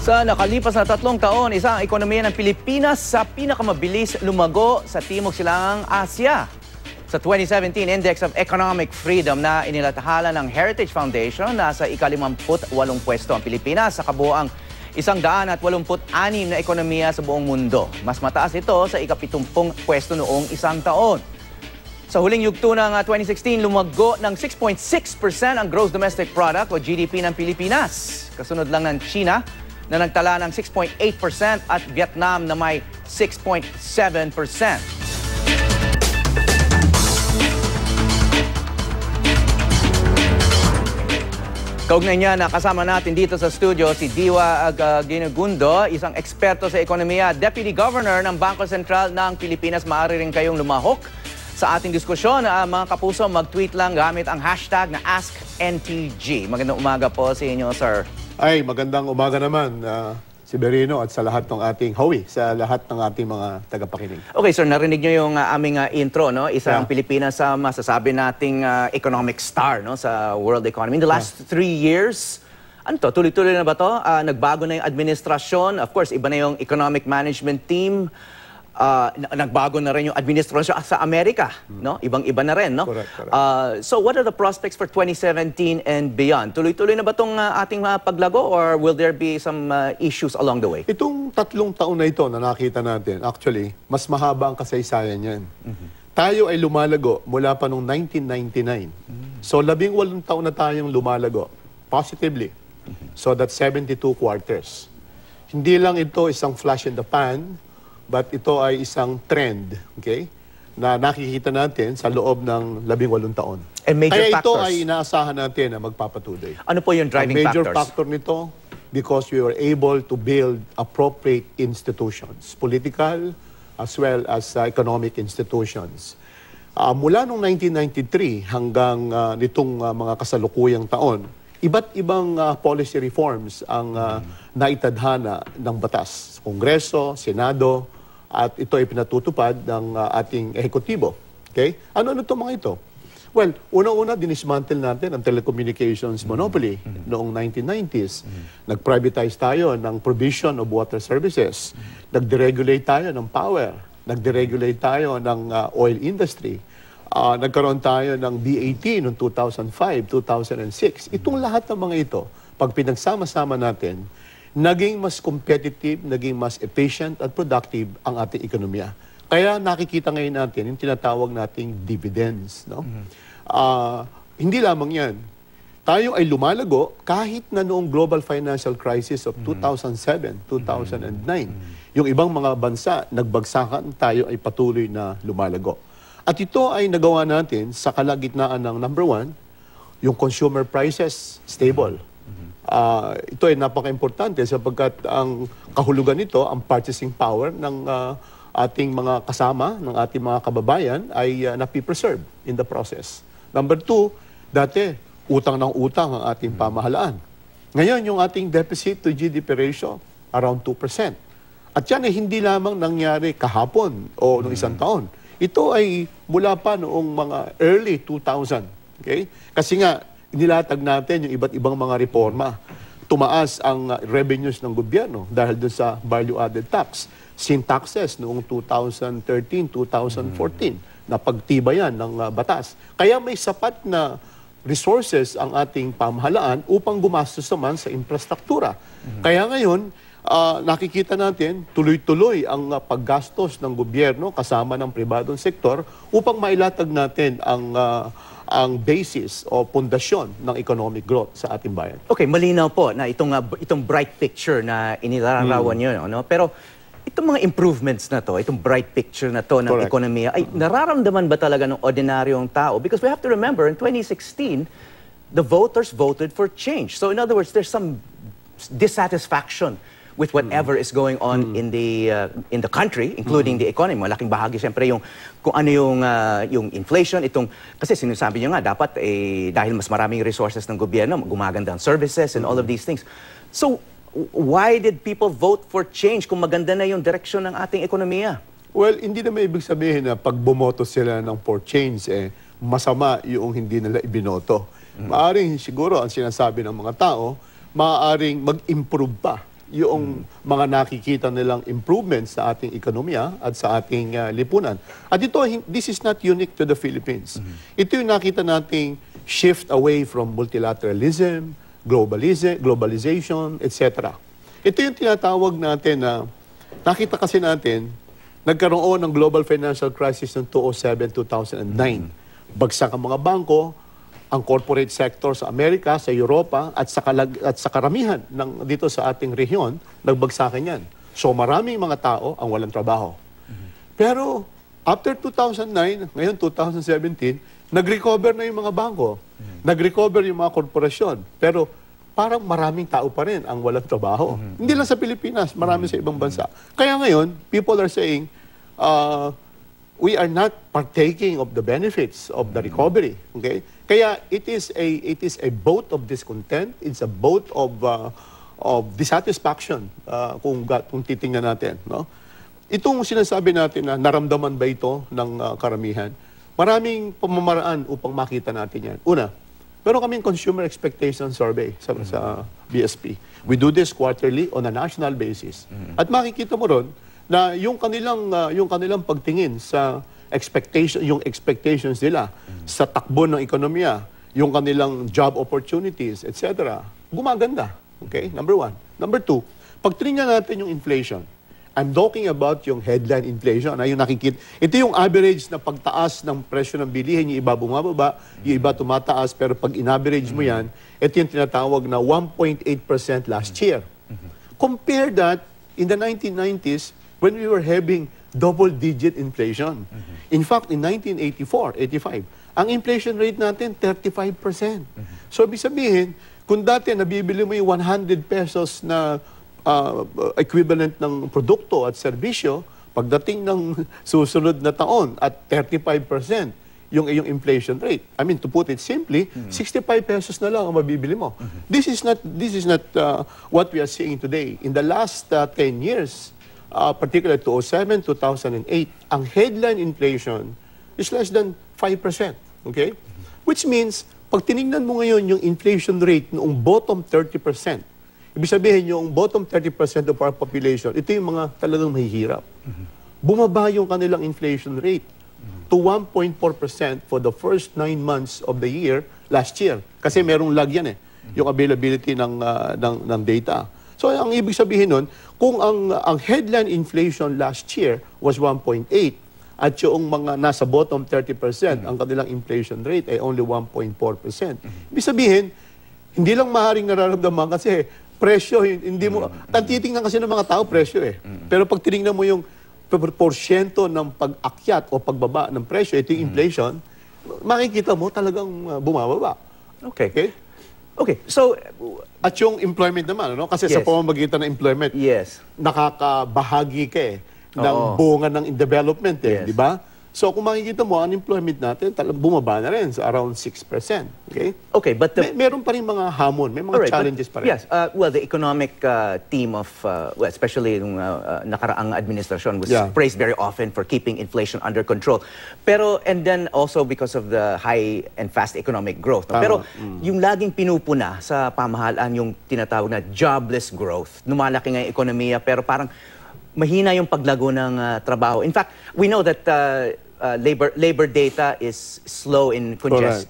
Sa nakalipas na 3 taon, isang ekonomiya ng Pilipinas sa pinakamabilis lumago sa Timog Silangang Asya. Sa 2017 Index of Economic Freedom na inilathala ng Heritage Foundation, nasa ika-58 pwesto ang Pilipinas sa kabuoang 186 na ekonomiya sa buong mundo. Mas mataas ito sa ika-70 pwesto noong isang taon. Sa huling yugto ng 2016, lumago ng 6.6% ang Gross Domestic Product o GDP ng Pilipinas. Kasunod lang ng China na nagtala ng 6.8% at Vietnam na may 6.7%. Kaugnay niya na kasama natin dito sa studio si Diwa Ginigundo, isang eksperto sa ekonomiya, Deputy Governor ng Bangko Sentral ng Pilipinas. Maaari rin kayong lumahok sa ating diskusyon. Mga kapuso, mag-tweet lang gamit ang hashtag na AskNTG. Magandang umaga po sa inyo, sir. Ay, magandang umaga naman, si Berino at sa lahat ng ating Howie, sa lahat ng ating mga tagapakinig. Okay, sir, narinig niyo yung aming intro, no? Isang Pilipinas sa masasabi nating economic star, no, sa world economy. In the last 3 years, ano to? Tuloy-tuloy na ba to? Nagbago na yung administrasyon. Of course, iba na yung economic management team. Nagbago na rin yung administrasyon sa Amerika, no? Ibang-iba na rin, no? Correct, correct. So what are the prospects for 2017 and beyond? Tuloy-tuloy na ba itong ating paglago or will there be some issues along the way? Itong 3 taon na ito na nakita natin, actually, mas mahaba ang kasaysayan yan. Tayo ay lumalago mula pa noong 1999. So 18 taon na tayong lumalago, positively. So that's 72 quarters. Hindi lang ito isang flash in the pan, but ito ay isang trend, okay, na nakikita natin sa loob ng 18 taon. And major Kaya factors. ito ay inaasahan natin na magpapatuloy. Ano po yung driving Ang major factors? factor nito, because we were able to build appropriate institutions, political as well as economic institutions. Mula noong 1993 hanggang nitong mga kasalukuyang taon, iba't ibang policy reforms ang naitadhana ng batas. Kongreso, Senado, at ito ay pinatutupad ng ating ehekutibo. Okay? Ano-ano itong mga ito? Well, una-una, dinismantle natin ang telecommunications monopoly noong 1990s. Nag-privatize tayo ng provision of water services. Nag-deregulate tayo ng power. Nag-deregulate tayo ng oil industry. Nagkaroon tayo ng BAT noong 2005, 2006. Itong lahat ng mga ito, pag pinagsama-sama natin, naging mas competitive, naging mas efficient at productive ang ating ekonomiya. Kaya nakikita ngayon natin yung tinatawag nating dividends. No? Hindi lamang yan. Tayo ay lumalago kahit na noong global financial crisis of 2007, 2009. Yung ibang mga bansa, nagbagsakan, tayo ay patuloy na lumalago. At ito ay nagawa natin sa kalagitnaan ng number 1, yung consumer prices stable. Ito ay napaka-importante sapagkat ang kahulugan nito, ang purchasing power ng ating mga kasama, ng ating mga kababayan ay napipreserve in the process. Number 2, dati utang ng utang ang ating pamahalaan. Ngayon, yung ating deficit to GDP ratio, around 2%. At yan ay hindi lamang nangyari kahapon o noong isang taon. Ito ay mula pa noong mga early 2000. Okay? Kasi nga, inilatag natin yung iba't ibang mga reforma. Tumaas ang revenues ng gobyerno dahil doon sa value-added tax. Sin taxes noong 2013, 2014. Napagtibayan ng batas. Kaya may sapat na resources ang ating pamahalaan upang gumastos naman sa infrastruktura. Kaya ngayon, nakikita natin tuloy-tuloy ang paggastos ng gobyerno kasama ng pribadong sektor upang mailatag natin ang basis o pundasyon ng economic growth sa ating bayan. Okay, malinaw po na itong bright picture na inilarawan nyo, no? Pero itong mga improvements na to, itong bright picture na to ng ekonomiya, ay nararamdaman ba talaga ng ordinaryong tao? Because we have to remember, in 2016, the voters voted for change. So in other words, there's some dissatisfaction with whatever is going on in the country, including the economy. Malaking bahagi siyempre yung kung ano yung inflation, kasi sinasabi niyo nga dapat dahil mas maraming resources ng gobyerno, gumaganda ang services and all of these things. So why did people vote for change kung maganda na yung direksyon ng ating ekonomiya? Well, hindi naman ibig sabihin na pag bumoto sila ng for change, masama yung hindi nila ibinoto. Maaring siguro ang sinasabi ng mga tao, maaaring mag-improve pa yung mga nakikita nilang improvements sa ating ekonomiya at sa ating lipunan. At ito, this is not unique to the Philippines. Ito yung nakita nating shift away from multilateralism, globalization, etc. Ito yung tinatawag natin na nakita kasi natin, nagkaroon ng global financial crisis ng 2007-2009. Bagsak ang mga bangko, ang corporate sector sa Amerika, sa Europa, at sa karamihan dito sa ating rehiyon, nagbagsakan yan. So maraming mga tao ang walang trabaho. Pero after 2009, ngayon 2017, nag-recover na yung mga bangko. Nag-recover yung mga korporasyon. Pero parang maraming tao pa rin ang walang trabaho. Hindi lang sa Pilipinas, marami sa ibang bansa. Kaya ngayon, people are saying, we are not partaking of the benefits of the recovery. Okay? Kaya it is a vote of discontent, it's a vote of dissatisfaction kung titingnan natin, no? Itong sinasabi natin na naramdaman ba ito ng karamihan? Maraming pamamaraan upang makita natin yan. Una, meron kaming consumer expectation survey sa BSP. We do this quarterly on a national basis. At makikita mo ron na yung kanilang pagtingin sa yung expectations nila sa takbo ng ekonomiya, yung kanilang job opportunities, etc. Gumaganda. Okay? Number one. Number two, pag tinignan natin yung inflation, I'm talking about yung headline inflation. Yung nakikita. Ito yung average na pagtaas ng presyo ng bilihin. Yung iba bumababa, yung iba tumataas. Pero pag in-average mo yan, ito yung tinatawag na 1.8% last year. Compare that in the 1990s when we were having double-digit inflation. In fact, in 1984-85, ang inflation rate natin, 35%. So, ibig sabihin, kung dati nabibili mo yung 100 pesos na equivalent ng produkto at serbisyo, pagdating ng susunod na taon at 35% yung iyong inflation rate. I mean, to put it simply, 65 pesos na lang ang mabibili mo. This is not what we are seeing today. In the last 10 years, particularly 2007, 2008, ang headline inflation is less than 5%. Okay? Which means, pag tinignan mo ngayon yung inflation rate noong bottom 30%, ibig sabihin yung bottom 30% of our population, ito yung mga talagang mahihirap. Bumaba yung kanilang inflation rate to 1.4% for the first 9 months of the year last year. Kasi merong lag yan yung availability ng data. So, ang ibig sabihin nun, kung ang headline inflation last year was 1.8 at yung mga nasa bottom 30%, ang kanilang inflation rate ay only 1.4%. Ibig sabihin, hindi lang maaaring nararamdaman kasi presyo, hindi mo, titingnan kasi ng mga tao presyo Pero pag tinignan mo yung porsyento ng pag-akyat o pagbaba ng presyo, ito yung inflation, makikita mo talagang bumababa. Okay? Okay, so at yung employment naman, no? Kasi sa pamamagitan ng employment, nakakabahagi ka ng bunga ng development, di ba? So kung makikita mo, unemployment natin, bumaba na rin sa around 6%. Okay? Okay, but meron pa rin mga hamon, may mga challenges pa rin. Yes, well, the economic team of, especially yung nakaraang administration was praised very often for keeping inflation under control. Pero, and then also because of the high and fast economic growth. No? Pero yung laging pinupuna sa pamahalaan yung tinatawag na jobless growth. Lumalaki nga yung ekonomiya, pero parang mahina yung paglago ng trabaho. In fact, we know that labor data is slow in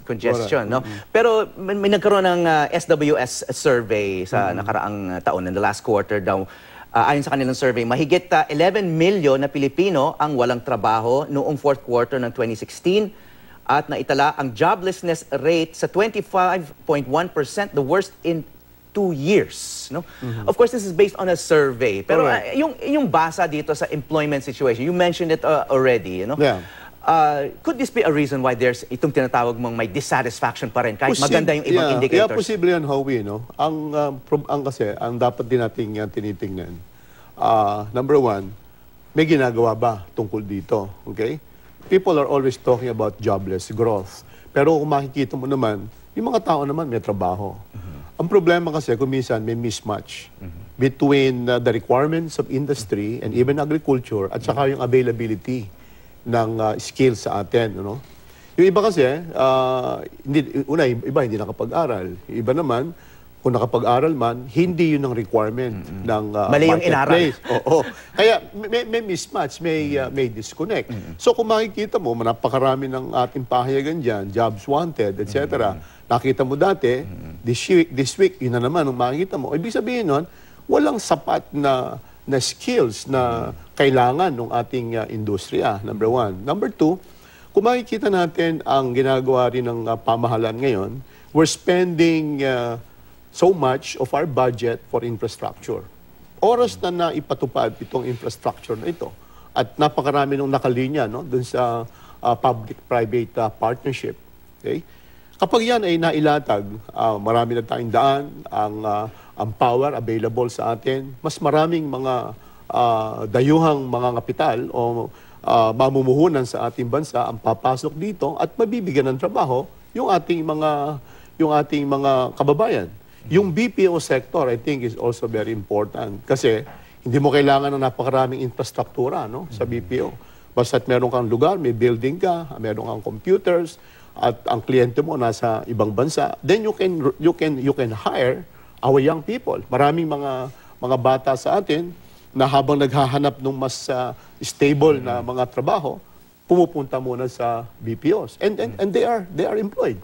congestion, no? Pero may nagkaroon ng SWS survey sa nakaraang taon, in the last quarter daw. Ayon sa kanilang survey, mahigit 11 million na Pilipino ang walang trabaho noong fourth quarter ng 2016 at naitala ang joblessness rate sa 25.1%, the worst in 2 years, no? Of course, this is based on a survey. Pero yung basa dito sa employment situation, you mentioned it already, you know? Could this be a reason why there's itong tinatawag mong may dissatisfaction pa rin kahit maganda yung ibang indicators? Yeah, posible yan, Howie, no? Ang dapat din nating tinitingnan. Number one, may ginagawa ba tungkol dito? Okay? People are always talking about jobless growth. Pero kung makikita mo naman, yung mga tao naman may trabaho. Ang problema kasi kung minsan may mismatch between the requirements of industry and even agriculture at saka yung availability ng skills sa atin. You know? Yung iba kasi, iba hindi nakapag-aral. Yung iba naman, kung nakapag-aral man, hindi yun ang requirement ng Mali yung marketplace. Oo. Kaya may mismatch, may disconnect. So kung makikita mo, napakarami ng ating pahayagan dyan, jobs wanted, etc. Nakita mo dati, this week, yun na naman, nung makikita mo, ibig sabihin nun, walang sapat na skills na kailangan ng ating industriya, number one. Number two, kung makikita natin ang ginagawa rin ng pamahalaan ngayon, we're spending so much of our budget for infrastructure. Oras na naipatupad itong infrastructure na ito. At napakarami nung nakalinya dun sa public-private partnership. Okay? Kapag yan ay nailatag, marami na tayong daan, ang power available sa atin, mas maraming mga dayuhang mga kapital o mamumuhunan sa ating bansa ang papasok dito at mabibigyan ng trabaho yung ating mga kababayan. Yung BPO sector, I think, is also very important kasi hindi mo kailangan ng napakaraming infrastruktura sa BPO. Basta't meron kang lugar, may building ka, meron kang computers, at ang kliyente mo nasa ibang bansa, then you can hire our young people. Maraming mga bata sa atin na habang naghahanap ng mas stable na mga trabaho, pumupunta muna sa BPOs. And they are employed.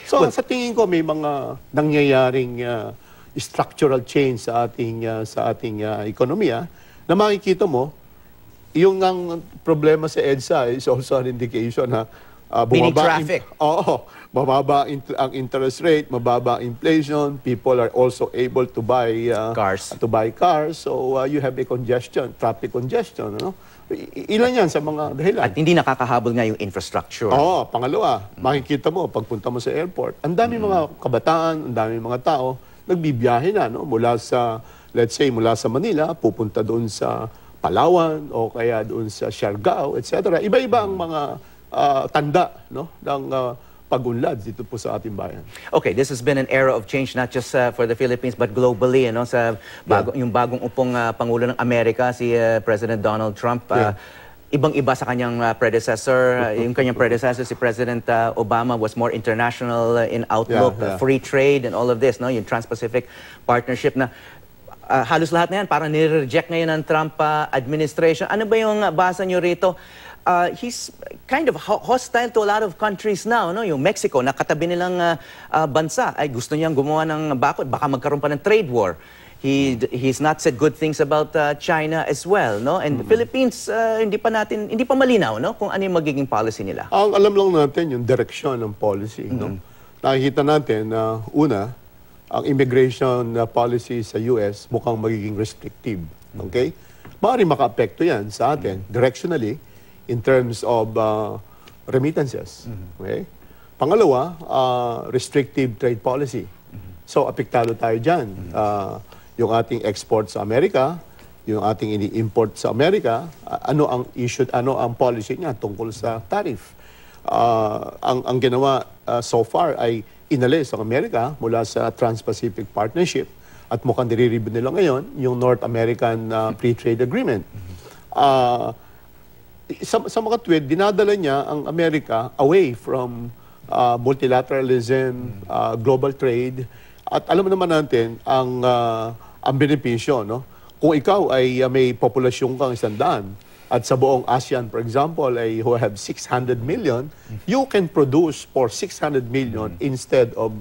So sa tingin ko may mga nangyayaring structural change sa ating ekonomiya na makikita mo yung ang problema sa EDSA is also an indication na bumaba mababa ang interest rate, mababa inflation, people are also able to buy cars. So you have a traffic congestion, Ilan yan sa mga dahilan. At hindi nakakahabol nga yung infrastructure. Oo, pangalawa, makikita mo, pagpunta mo sa airport, ang dami mga kabataan, ang dami mga tao, nagbibiyahe na, mula sa, let's say, mula sa Manila, pupunta doon sa Palawan, o kaya doon sa Siargao, etc. Iba-iba ang mga tanda, ng pag-unlad dito po sa ating bayan. Okay, this has been an era of change not just for the Philippines but globally, sa yung bagong upong Pangulo ng Amerika, si President Donald Trump. Ibang-iba sa kanyang predecessor. Yung kanyang predecessor, si President Obama, was more international in outlook, free trade and all of this, yung Trans-Pacific Partnership na halos lahat na yan parang nire-reject ngayon ng Trump administration. Ano ba yung basa nyo rito? He's kind of hostile to a lot of countries now, Yung Mexico, na katabi nilang bansa, ay gusto niyang gumawa ng bakod, baka magkaroon pa ng trade war. He's not said good things about China as well, And the Philippines, hindi pa malinaw, kung ano yung magiging policy nila. Ang alam lang natin yung direksyon ng policy, Nakikita natin na una, ang immigration policy sa US mukhang magiging restrictive, okay? Maaaring maka-apekto yan sa atin directionally in terms of remittances. Okay? Pangalawa, restrictive trade policy. So, apektado tayo dyan. Yung ating export sa Amerika, yung ating ini-import sa Amerika, ano ang policy niya tungkol sa tariff. Ang ginawa so far ay inalis ang Amerika mula sa Trans-Pacific Partnership at mukhang nire-review nila ngayon yung North American Free Trade Agreement. Sa mga tweet, dinadala niya ang Amerika away from multilateralism, global trade. At alam naman natin ang benepisyo, Kung ikaw ay may populasyon kang 100 at sa buong ASEAN, for example, ay who have 600 million, you can produce for 600 million instead of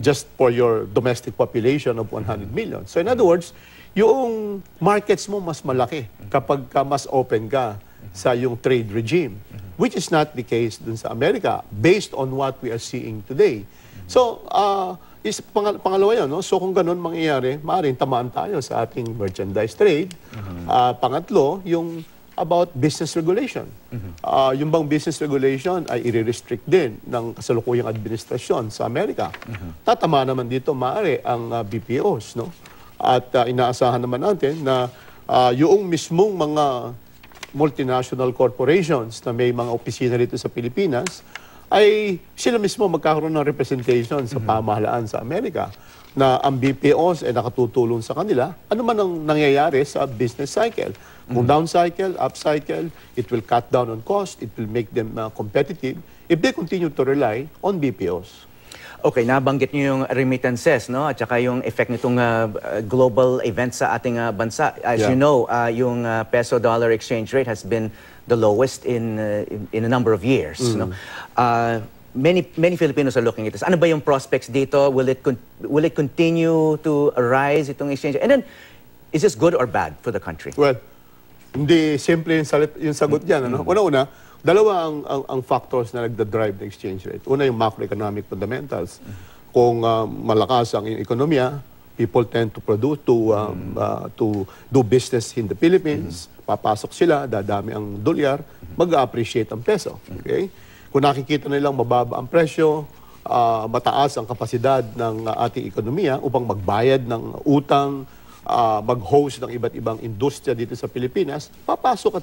just for your domestic population of 100 million. So in other words, yung markets mo mas malaki kapag mas open ka sa yung trade regime, which is not the case dun sa Amerika based on what we are seeing today. So, pangalawa yun, So, kung ganun mangyayari, maaaring tamaan tayo sa ating merchandise trade. Pangatlo, yung about business regulation. Yung bang business regulation ay i-restrict din ng kasalukuyang administrasyon sa Amerika. Tatama naman dito, maaari ang BPOs, At inaasahan naman natin na yung mismong mga multinational corporations na may mga opisina rito sa Pilipinas, ay sila mismo magkakaroon ng representation sa pamahalaan sa Amerika na ang BPOs ay nakatutulong sa kanila. Ano man ang nangyayari sa business cycle. Kung down cycle, up cycle, it will cut down on cost, it will make them competitive if they continue to rely on BPOs. Okay, nabanggit niyo yung remittances, no? At saka yung effect nitong global events sa ating bansa. As you know, yung peso-dollar exchange rate has been the lowest in a number of years, no? Many Filipinos are looking at this. Ano ba yung prospects dito? Will it continue to rise itong exchange? And then, is this good or bad for the country? Well, hindi simple yung sagot diyan, ano? Una-una, dalawa ang factors na nagda-drive the exchange rate. Una yung macroeconomic fundamentals. Kung malakas ang ekonomiya, people tend to produce to do business in the Philippines. Papasok sila, dadami ang dolyar, mag-appreciate ang peso. Okay? Kung nakikita nilang mababa ang presyo, mataas ang kapasidad ng ating ekonomiya upang magbayad ng utang, mag-host ng iba't ibang industriya dito sa Pilipinas, papasok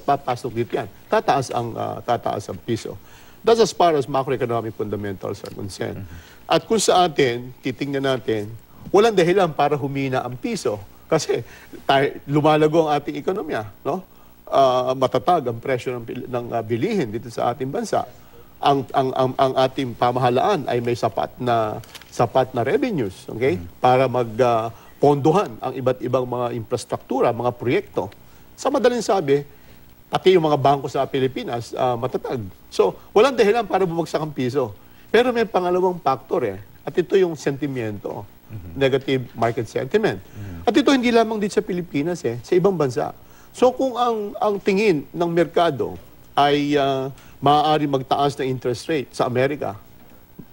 dito yan. Tataas ang piso. That's as far as macroeconomic fundamentals are concerned. At kung sa atin, titingnan natin, walang dahilan para humina ang piso. Kasi lumalago ang ating ekonomiya, no? Matatag ang presyo ng bilihin dito sa ating bansa. Ang ating pamahalaan ay may sapat na revenues, okay? Para pondohan ang iba't ibang mga infrastruktura, mga proyekto. Sa madaling sabi, pati yung mga bangko sa Pilipinas, matatag. So, walang dahilan para bumagsak ang piso. Pero may pangalawang factor at ito yung sentimento, negative market sentiment. At ito hindi lamang dito sa Pilipinas sa ibang bansa. So, kung ang tingin ng merkado ay maaari magtaas ng interest rate sa Amerika,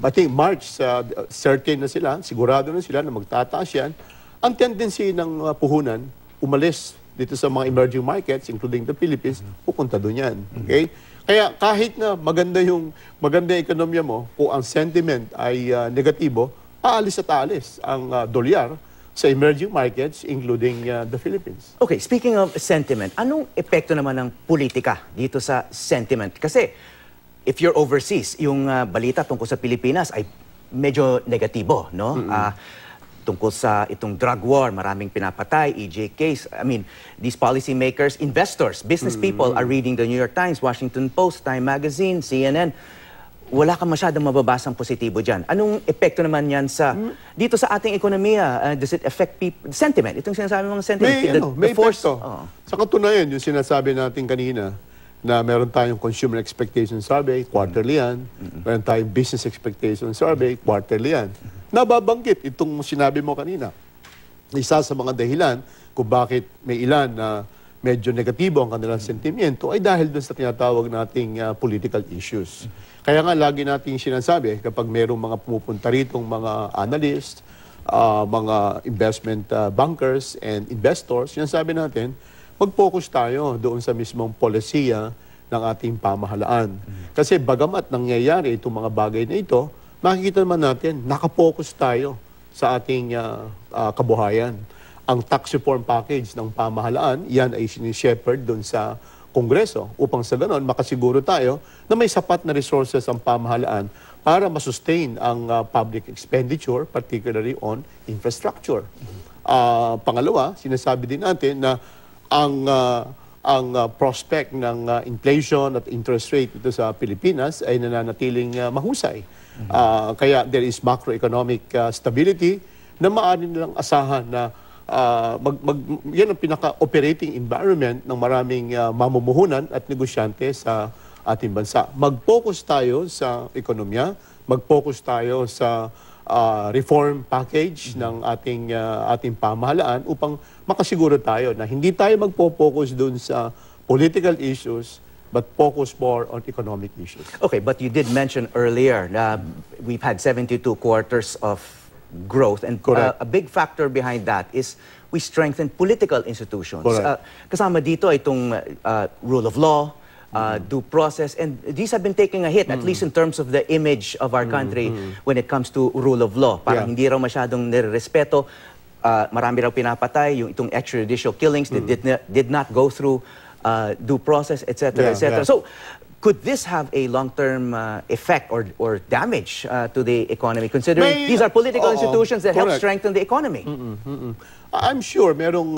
I think March, certain na sila, sigurado na sila na magtataas yan, ang tendency ng puhunan, umalis dito sa mga emerging markets, including the Philippines, pupunta doon yan. Okay? Kaya kahit na maganda yung ekonomiya mo, kung ang sentiment ay negatibo, aalis at aalis ang dolyar sa emerging markets, including the Philippines. Okay, speaking of sentiment, anong epekto naman ng politika dito sa sentiment? Kasi if you're overseas, yung balita tungkol sa Pilipinas ay medyo negatibo, no? Tungkol sa itong drug war, maraming pinapatay, EJ case. I mean, these policymakers, investors, business people are reading the New York Times, Washington Post, Time Magazine, CNN. Wala kang masyadong mababasang positibo dyan. Anong epekto naman yan dito sa ating ekonomiya? Does it affect people? Sentiment, itong sinasabi mong sentiment. May epekto. Sa katunayan, yung sinasabi natin kanina, na meron tayong consumer expectation survey, quarterly yan. Meron tayong business expectation survey, quarterly yan. Nababanggit itong sinabi mo kanina. Isa sa mga dahilan kung bakit may ilan na medyo negatibo ang kanilang sentimiento ay dahil dun sa tinatawag nating political issues. Kaya nga lagi nating sinasabi kapag mayroong mga pumupunta ritong mga analysts, mga investment bankers and investors, sinasabi natin, mag-focus tayo doon sa mismong polisiya ng ating pamahalaan. Kasi bagamat nangyayari itong mga bagay na ito, makikita naman natin, nakapokus tayo sa ating kabuhayan. Ang tax reform package ng pamahalaan, yan ay sinishepherd doon sa Kongreso upang sa ganon makasiguro tayo na may sapat na resources ang pamahalaan para masustain ang public expenditure, particularly on infrastructure. Pangalawa, sinasabi din natin na ang prospect ng inflation at interest rate dito sa Pilipinas ay nananatiling mahusay. Kaya there is macroeconomic stability na maaari nilang asahan na yan ang pinaka-operating environment ng maraming mamumuhunan at negosyante sa ating bansa. Mag-focus tayo sa ekonomiya, mag-focus tayo sa reform package ng ating pamahalaan upang makasiguro tayo na hindi tayo magpo-focus dun sa political issues but focus more on economic issues. Okay, but you did mention earlier na we've had 72 quarters of growth and a big factor behind that is we strengthen political institutions. Kasama dito itong rule of law, due process, and these have been taking a hit, at least in terms of the image of our country when it comes to rule of law. Parang hindi raw masyadong nirerespeto, marami raw pinapatay, yung itong extrajudicial killings that did not go through due process, etc., etc. So, could this have a long-term effect or damage to the economy, considering these are political institutions that help strengthen the economy? I'm sure merong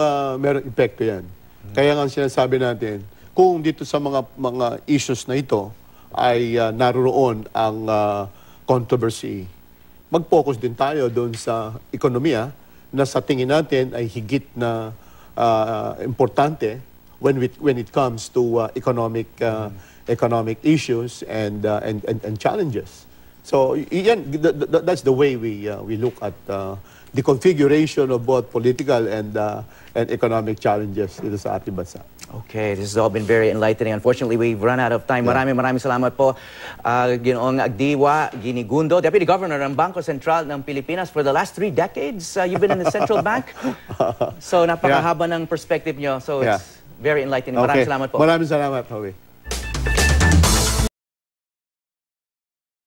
epekto yan. Kaya nga sinasabi natin, kung dito sa mga issues na ito ay naroon ang controversy mag-focus din tayo doon sa ekonomiya na sa tingin natin ay higit na importante when it comes to economic issues and challenges. So that's the way we look at the configuration of both political and economic challenges dito sa ating bansa. Okay, this has all been very enlightening. Unfortunately, we've run out of time. Maraming salamat po, Ginoong Agdiwa Ginigundo, Deputy Governor ng Bangko Sentral ng Pilipinas. For the last 3 decades, you've been in the central bank. So napakahaba ng perspective nyo. So it's very enlightening. Maraming salamat po. Maraming salamat, Howie.